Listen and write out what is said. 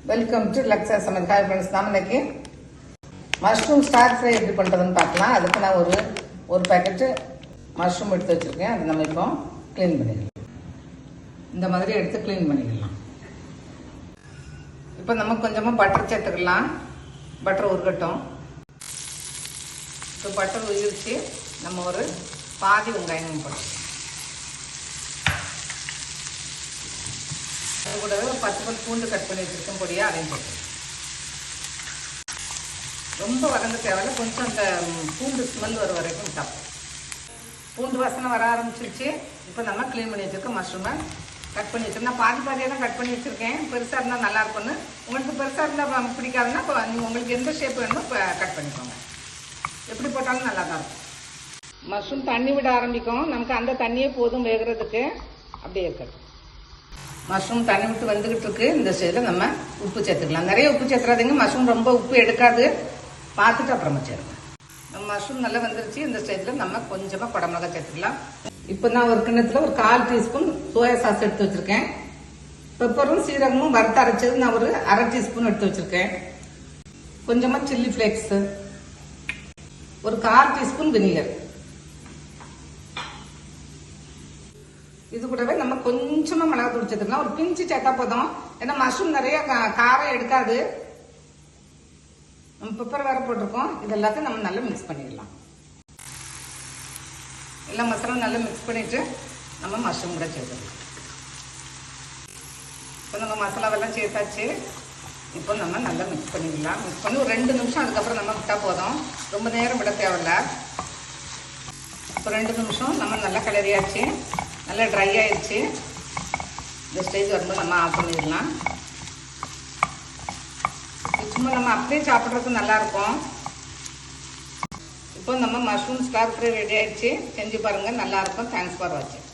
Welcome to லக்ஸா சமையல். Hi friends, நாம் இன்னைக்கு மஷ்ரூம் ஸ்டார் ஃப்ரை எப்படி பண்ணுறதுன்னு பார்க்கலாம். அதுக்கு நான் ஒரு பேக்கெட்டு மஷ்ரூம் எடுத்து வச்சுருக்கேன். அது நம்ம இப்போ க்ளீன் பண்ணிக்கலாம். இந்த மாதிரி எடுத்து க்ளீன் பண்ணிக்கலாம். இப்போ நம்ம கொஞ்சமாக பட்டர் சேர்த்துக்கலாம். பட்டர் உருகட்டும். இப்போ பட்டர் உரிச்சு நம்ம ஒரு பாதி வெங்காயம் போடுறோம். அது கூடவே ஒரு 10 பல் பூண்டு கட் பண்ணி வச்சுருக்கோம், பொடியாக அதையும் போட்டு. ரொம்ப வதங்க தேவையில்ல, கொஞ்சம் அந்த பூண்டு ஸ்மெல் வர வரைக்கும் சாப்பிடும். பூண்டு வாசனை வர ஆரம்பிச்சிருச்சு. இப்போ நம்ம க்ளீன் பண்ணி வச்சுருக்கோம் மஷ்ரூமை கட் பண்ணி வச்சுருக்கோம். நான் பாதியாக தான் கட் பண்ணி வச்சுருக்கேன். பெருசாக இருந்தால் நல்லாயிருக்கும்னு. உங்களுக்கு பெருசாக இருந்தால் பிடிக்காதுன்னா இப்போ உங்களுக்கு எந்த ஷேப் வேணுமோ இப்போ கட் பண்ணிக்கோங்க. எப்படி போட்டாலும் நல்லா தான் இருக்கும். மஷ்ரூம் தண்ணி விட ஆரம்பிக்கும். நமக்கு அந்த தண்ணியே போதும் வேகிறதுக்கு. அப்படியே இருக்கட்டும். மஷ்ரூம் தண்ணி விட்டு வந்துகிட்டு இருக்கு. இந்த ஸ்டேஜில் நம்ம உப்பு சேர்த்துக்கலாம். நிறைய உப்பு சேர்த்துறாதீங்க, மஷ்ரூம் ரொம்ப உப்பு எடுக்காது. பார்த்துட்டு அப்புறமா சேருங்க. நம்ம மஷ்ரூம் நல்லா வந்துருச்சு. இந்த ஸ்டேஜில் நம்ம கொஞ்சமாக குடமிளகா சேர்த்துக்கலாம். இப்போ நான் ஒரு கிண்ணத்தில் ஒரு 1/4 டீஸ்பூன் சோயா சாஸ் எடுத்து வச்சிருக்கேன். பெப்பரும் சீரகமும் வறுத்து அரைச்சது நான் ஒரு 1/2 டீஸ்பூன் எடுத்து வச்சிருக்கேன். கொஞ்சமாக சில்லி ஃப்ளேக்ஸ், ஒரு 1/4 டீஸ்பூன் வினிகர். இது கூடவே நம்ம கொஞ்சமாக மிளகா தூள் சேர்த்துக்கலாம். ஒரு பிஞ்சு சேர்த்தா போதும். ஏன்னா மஷ்ரூம் நிறைய காரம் எடுக்காது. நம்ம பெப்பர் வேற போட்டிருக்கோம். இது எல்லாத்தையும் நம்ம நல்லா மிக்ஸ் பண்ணிடலாம். எல்லா மசாலாவும் நல்லா மிக்ஸ் பண்ணிட்டு நம்ம மஷ்ரூம் கூட சேர்த்துக்கலாம். இப்போ நம்ம மசாலாவெல்லாம் சேர்த்தாச்சு. இப்போ நம்ம நல்லா மிக்ஸ் பண்ணிடலாம். மிக்ஸ் பண்ணி ஒரு 2 நிமிஷம் அதுக்கப்புறம் நம்ம விட்டால் போதும். ரொம்ப நேரம் விட தேவையில்ல. இப்போ 2 நிமிஷம் நம்ம நல்லா கிளறியாச்சு. நல்லா ட்ரை ஆயிடுச்சு. இந்த ஸ்டேஜ் வரும்போது நம்ம ஆஃப் பண்ணிடலாம். சும்மா நம்ம அப்படியே சாப்பிட்றதுக்கு நல்லாயிருக்கும். இப்போ நம்ம மஷ்ரூம் ஸ்டார் ஃப்ரை ரெடி ஆயிடுச்சு. செஞ்சு பாருங்கள், நல்லாயிருக்கும். தேங்க்ஸ் ஃபார் வாட்சிங்.